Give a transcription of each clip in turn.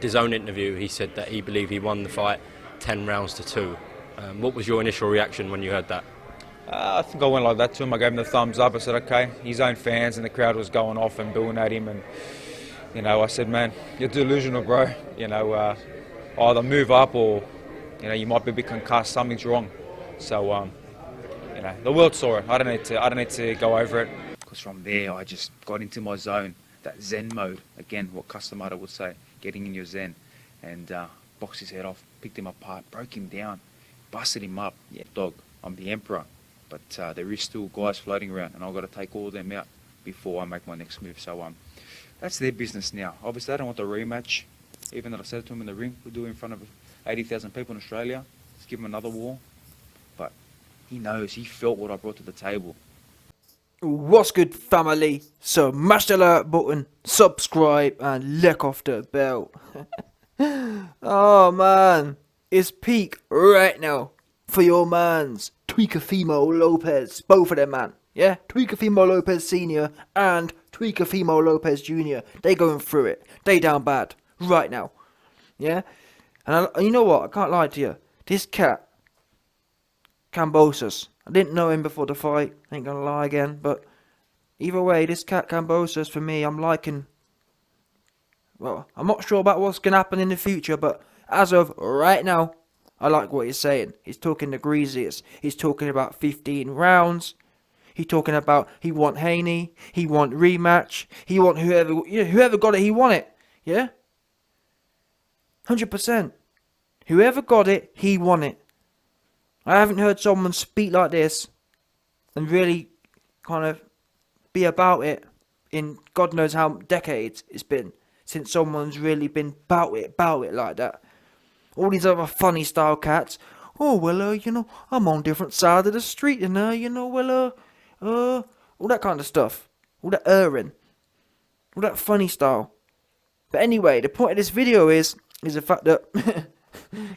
DAZN interview, he said that he believed he won the fight 10 rounds to 2. What was your initial reaction when you heard that? I think I went like that to him. I gave him the thumbs up. I said, okay. His own fans and the crowd was going off and booing at him. And, I said, man, you're delusional, bro. Either move up or, you might be a bit concussed. Something's wrong. So, the world saw it. I don't need to go over it. Because from there, I just got into my zone, that Zen mode. Again, what Customata would say, getting in your Zen. And boxed his head off, picked him apart, broke him down, busted him up. Yeah, dog, I'm the emperor. But there is still guys floating around, and I've got to take all of them out before I make my next move. So that's their business now. Obviously, I don't want the rematch. Even though I said it to him in the ring, we'll do it in front of 80,000 people in Australia. Let's give him another war. But he knows, he felt what I brought to the table. What's good, family? So mash the like button, subscribe, and lick off the bell. Oh man, it's peak right now for your mans. Teofimo Lopez, both of them, man. Yeah, Teofimo Lopez Senior and Teofimo Lopez Junior. They going through it. They down bad right now. Yeah, and you know what? I can't lie to you. This cat, Kambosos. I didn't know him before the fight. Ain't gonna lie again, but either way, this cat Kambosos for me, I'm liking. Well, I'm not sure about what's gonna happen in the future, but as of right now, I like what he's saying. He's talking the greasiest. He's talking about 15 rounds. He's talking about he want Haney. He want rematch. He want whoever got it, he want it. Yeah? 100%. Whoever got it, he won it. I haven't heard someone speak like this and really kind of be about it in God knows how decades it's been since someone's really been about it like that. All these other funny style cats. Oh, well, I'm on different side of the street and, all that kind of stuff. All that all that funny style. But anyway, the point of this video is the fact that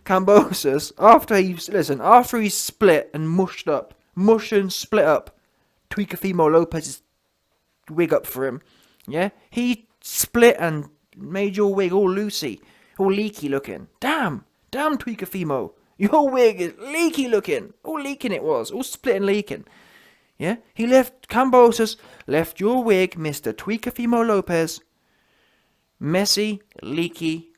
Kambosos, after he split and mushed and split up Teofimo Lopez's wig up for him, yeah? He split and made your wig all loosey, all leaky looking. Damn Teofimo, your wig is leaky looking. All leaking it was, all split and leaking. Yeah? Kambosos left your wig, Mr. Teofimo Lopez, messy, leaky,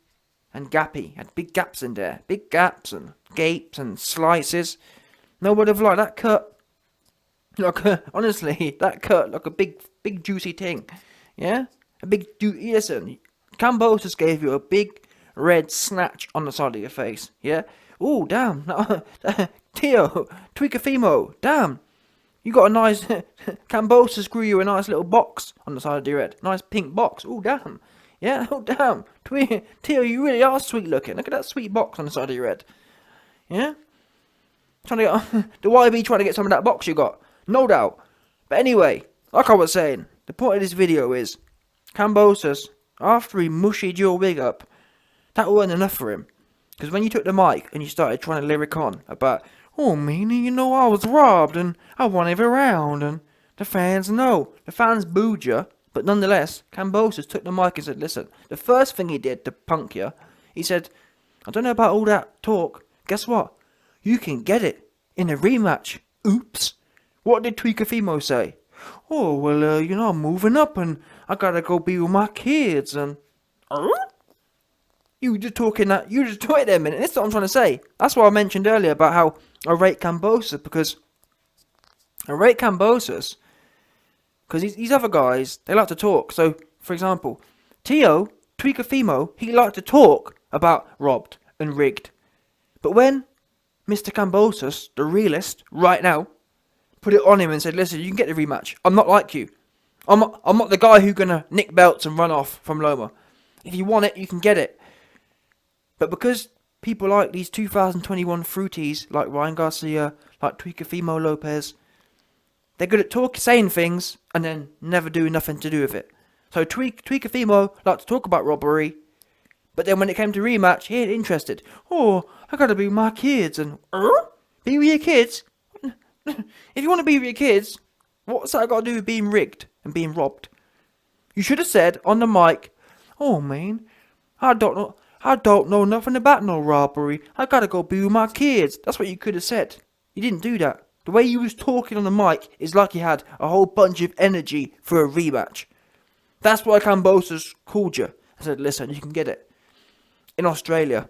and gappy. Had big gaps in there. Big gaps and gapes and slices. Nobody would have liked that cut. Honestly, that cut like a big juicy thing. Yeah? Listen, Kambosos gave you a big red snatch on the side of your face. Yeah? Oh, damn. Teofimo, damn. You got a nice... Kambosos grew you a nice little box on the side of your head. Nice pink box. Oh, damn. Yeah, oh damn. Teo, you really are sweet looking. Look at that sweet box on the side of your head. Yeah? Trying to get the YB trying to get some of that box you got. No doubt. But anyway, like I was saying, the point of this video is Kambosos, after he mushied your wig up, that wasn't enough for him. Because when you took the mic and you started trying to lyric on about, oh man, I was robbed and I won every round and the fans booed you. But nonetheless, Kambosos took the mic and said, listen, the first thing he did to punk you, he said, I don't know about all that talk. Guess what? You can get it in a rematch. Oops. What did Teofimo say? Oh, well, I'm moving up and I gotta go be with my kids and... You just wait there a minute. That's what I'm trying to say. That's what I mentioned earlier about how I rate Kambosos, because these other guys, they like to talk. So, for example, Teofimo, he liked to talk about robbed and rigged. But when Mr. Kambosos, the realist, right now, put it on him and said, listen, you can get the rematch. I'm not like you. I'm not the guy who's gonna nick belts and run off from Loma. If you want it, you can get it. But because people like these 2021 fruities, like Ryan Garcia, like Teofimo Lopez, they're good at saying things and then never do nothing to do with it. So Teofimo liked to talk about robbery, but then when it came to rematch, he ain't interested. Oh, I gotta be with my kids and be with your kids. If you want to be with your kids, what's that got to do with being rigged and being robbed? You should have said on the mic, oh man, I don't I don't know nothing about no robbery. I gotta go be with my kids. That's what you could have said. You didn't do that. The way you was talking on the mic is like you had a whole bunch of energy for a rematch. That's why Kambosos called you. I said, listen, you can get it. In Australia.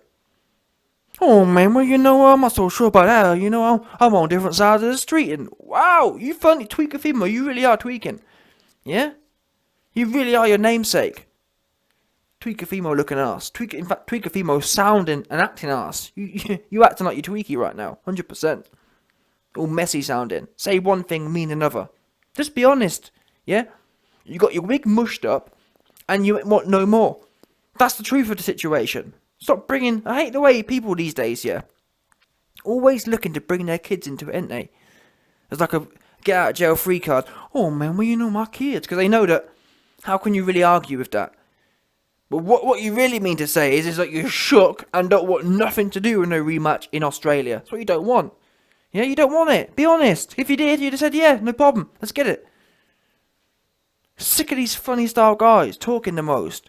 Oh man, well you know, I'm not so sure about that. You know, I'm on different sides of the street and wow, you funny Teofimo, you really are tweaking. Yeah? You really are your namesake. Teofimo looking ass. In fact, Teofimo sounding and acting ass. You acting like you're Tweaky right now, 100%. All messy sounding. Say one thing, mean another. Just be honest, yeah? You got your wig mushed up, and you want no more. That's the truth of the situation. Stop bringing... I hate the way people these days, yeah? Always looking to bring their kids into it, ain't they? It's like a get-out-of-jail-free card. Oh, man, well, you know my kids. Because they know that... How can you really argue with that? But what you really mean to say is that you're shook and don't want nothing to do with no rematch in Australia. That's what you don't want. Yeah, you don't want it. Be honest. If you did, you'd have said, yeah, no problem. Let's get it. Sick of these funny style guys talking the most.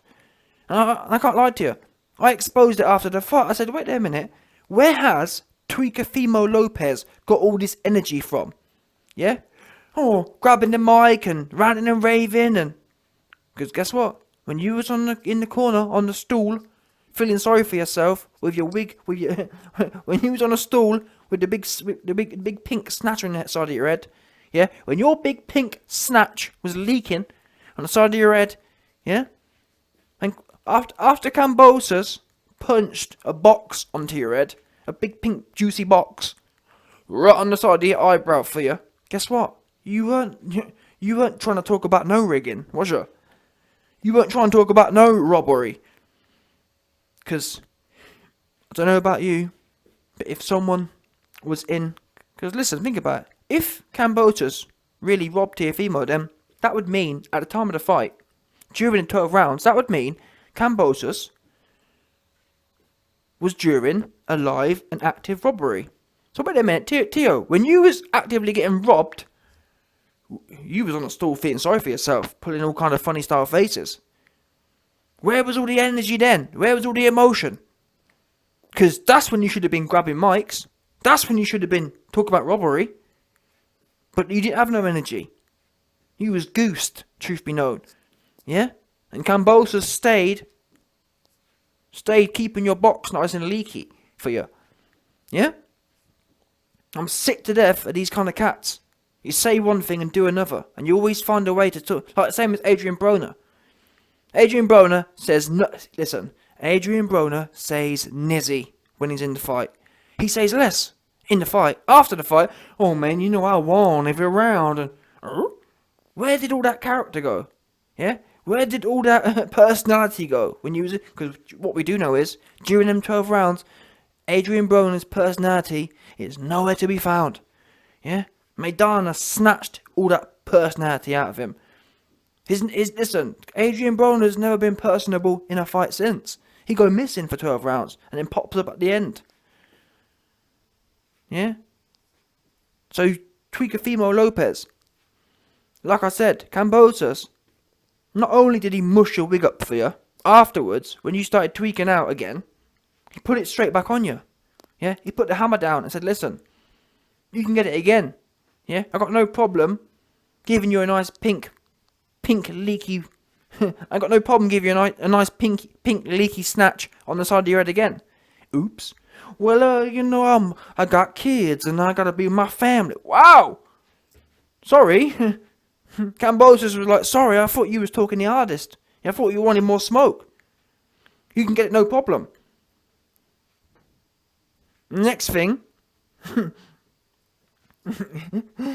And I can't lie to you. I exposed it after the fight. I said, wait a minute. Where has Teofimo Lopez got all this energy from? Yeah? Oh, grabbing the mic and ranting and raving and... Because guess what? When you was in the corner on the stool, feeling sorry for yourself with your wig, when you was on a stool with the big pink snatch on the side of your head, yeah, when your big pink snatch was leaking on the side of your head, yeah, and after Kambosos punched a box onto your head, a big pink juicy box, right on the side of your eyebrow for you, guess what? You weren't trying to talk about no rigging, was you? You weren't trying to talk about no robbery. Because, I don't know about you, but if someone was in... Because listen, think about it. If Kambosos really robbed Teofimo, then that would mean, at the time of the fight, during the 12 rounds, that would mean Kambosos was during a live and active robbery. So wait a minute, Teo, when you was actively getting robbed... You was on a stool feeling sorry for yourself, pulling all kind of funny style faces. Where was all the energy then? Where was all the emotion? Because that's when you should have been grabbing mics. That's when you should have been talking about robbery. But you didn't have no energy. You was goosed, truth be known. Yeah? And Kambosos stayed keeping your box nice and leaky for you. Yeah? I'm sick to death of these kind of cats. You say one thing and do another, and you always find a way to talk. Like the same as Adrian Broner. Adrian Broner says no. Listen, Adrian Broner says nizzy when he's in the fight. He says less in the fight. After the fight, oh man, you know I won every round. And where did all that character go? Yeah, where did all that personality go when you was? Because what we do know is during them 12 rounds, Adrian Broner's personality is nowhere to be found. Yeah. Maidana snatched all that personality out of him. Listen, Adrian Broner's never been personable in a fight since. He go missing for 12 rounds and then pops up at the end. Yeah? So, Teofimo Lopez. Like I said, Kambosos, not only did he mush your wig up for you, afterwards, when you started tweaking out again, he put it straight back on you. Yeah? He put the hammer down and said, listen, you can get it again. Yeah, I got no problem giving you a nice pink leaky... I got no problem giving you a nice pink leaky snatch on the side of your head again. Oops. Well, you know, I got kids and I gotta be with my family. Wow! Sorry. Kambosos was like, sorry, I thought you was talking the hardest. I thought you wanted more smoke. You can get it no problem. Next thing...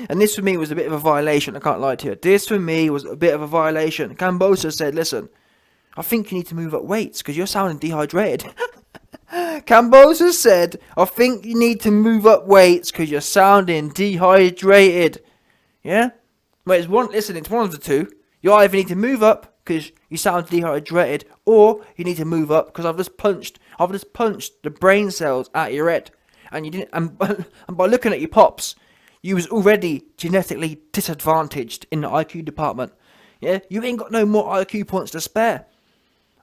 And this for me was a bit of a violation, I can't lie to you. This for me was a bit of a violation. Kambosos said, listen, I think you need to move up weights because you're sounding dehydrated. Kambosos said, I think you need to move up weights because you're sounding dehydrated. Yeah? Well, it's one of the two. You either need to move up because you sound dehydrated, or you need to move up because I've just punched the brain cells out of your head. And you didn't, and by looking at your pops, you was already genetically disadvantaged in the IQ department. Yeah, you ain't got no more IQ points to spare.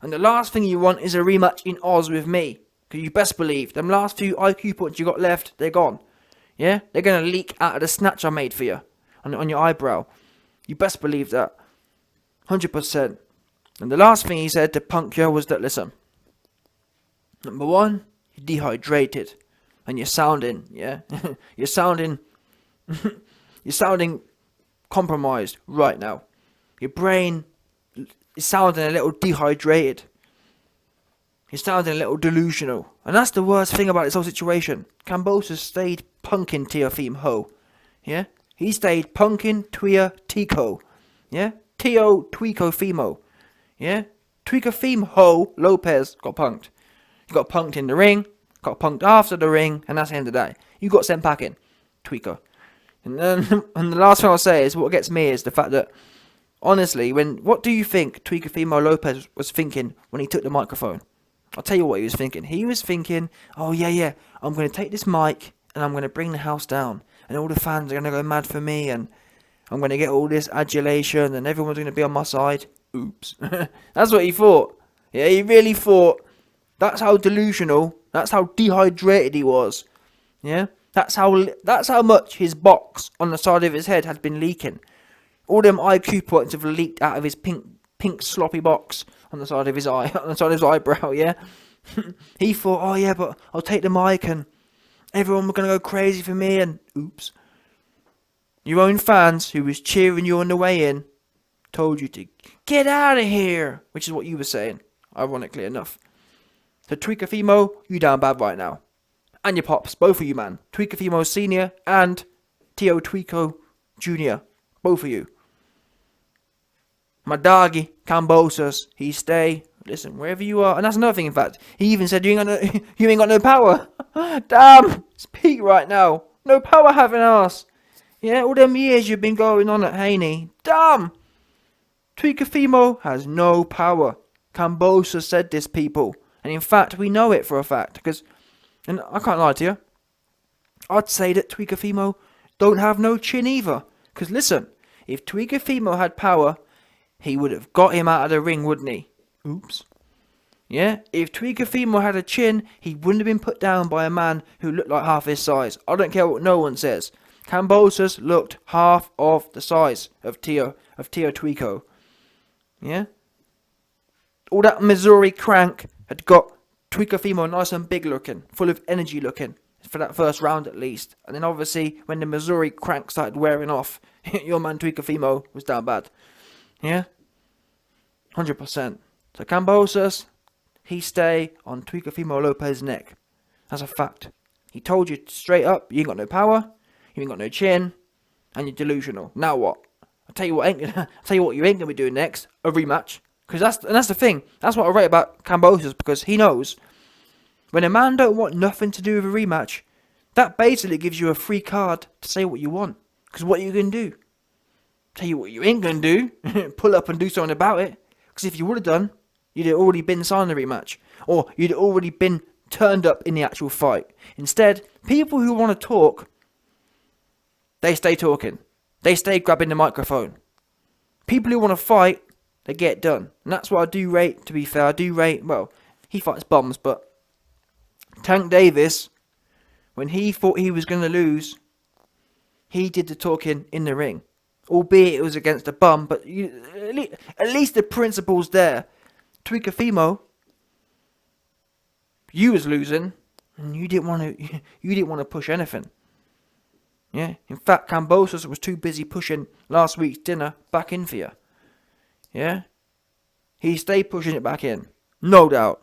And the last thing you want is a rematch in Oz with me. Because you best believe, them last few IQ points you got left, they're gone. Yeah? They're going to leak out of the snatch I made for you. On your eyebrow. You best believe that. 100%. And the last thing he said to punk you was that, listen. Number one, you're dehydrated. And you're sounding, yeah? you're sounding compromised right now. Your brain is sounding a little dehydrated. You're sounding a little delusional. And that's the worst thing about this whole situation. Kambosos stayed punking Teofimo. Yeah? He stayed punking Tico. Yeah? Teofimo. Yeah? Teofimo Lopez got punked. He got punked in the ring, got punked after the ring, and that's the end of the day. You got sent packing, Tweaker. And the last thing I'll say is, what gets me is the fact that, honestly, what do you think Teofimo Lopez was thinking when he took the microphone? I'll tell you what he was thinking. He was thinking, oh yeah, I'm going to take this mic and I'm going to bring the house down. And all the fans are going to go mad for me and I'm going to get all this adulation and everyone's going to be on my side. Oops. That's what he thought. Yeah, he really thought. That's how delusional, that's how dehydrated he was. Yeah? That's how much his box on the side of his head had been leaking. All them IQ points have leaked out of his pink sloppy box on the side of his eye, on the side of his eyebrow, yeah? He thought, oh yeah, but I'll take the mic and everyone was going to go crazy for me and oops. Your own fans who was cheering you on the way in told you to get out of here, which is what you were saying, ironically enough. So Teofimo, you down bad right now. And your pops, both of you, man. Teofimo Senior and Teo Junior, both of you. My doggy, Kambosos, he stay. Listen, wherever you are. And that's another thing, in fact. He even said, you ain't got no power. Damn, it's peak right now. No power having ass. Yeah, all them years you've been going on at Haney. Damn. Teofimo has no power. Kambosos said this, people. And in fact, we know it for a fact. Because, and I can't lie to you, I'd say that Teofimo don't have no chin either. Because listen, if Teofimo had power, he would have got him out of the ring, wouldn't he? Oops. Yeah, if Teofimo had a chin, he wouldn't have been put down by a man who looked like half his size. I don't care what no one says. Kambosos looked half of the size of Teo Tweeko. Yeah? All that Missouri crank had got Teofimo nice and big looking, full of energy looking, for that first round at least. And then obviously, when the Missouri crank started wearing off, your man Teofimo was down bad. Yeah? 100%. So Kambosos, he stay on Teofimo Lopez's neck. That's a fact. He told you straight up, you ain't got no power, you ain't got no chin, and you're delusional. Now what? I'll tell you what you ain't gonna be doing next, a rematch. Because that's the thing. That's what I rate about Kambosos, because he knows when a man don't want nothing to do with a rematch, that basically gives you a free card to say what you want. Because what you can do? Tell you what you ain't gonna do. Pull up and do something about it. Because if you would have done, you'd have already been signed a rematch. Or you'd have already been turned up in the actual fight. Instead, people who want to talk, they stay talking. They stay grabbing the microphone. People who want to fight, they get done. And that's what I do rate, to be fair. I do rate, well, he fights bums, but Tank Davis, when he thought he was going to lose, he did the talking in the ring. Albeit it was against a bum, but at least the principle's there. Teofimo, you was losing, and you didn't want to push anything. Yeah, in fact, Kambosos was too busy pushing last week's dinner back in for you. Yeah, he stayed pushing it back in, no doubt.